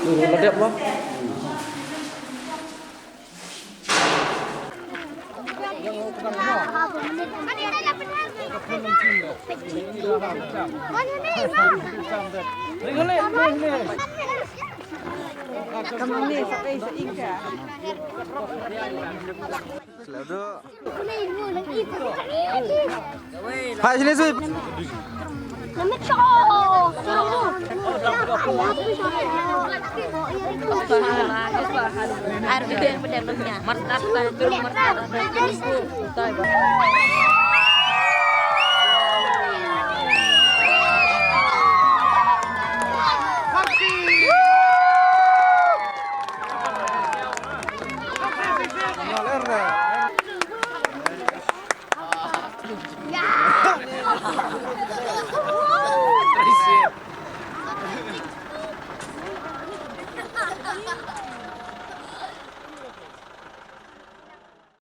Medap bang. Kamang ni sa kay sa ika. Hai sini Sui. Namit siya ko! Surong mo! Air yang pedangnya. Martat tayo turun martat. Tayo.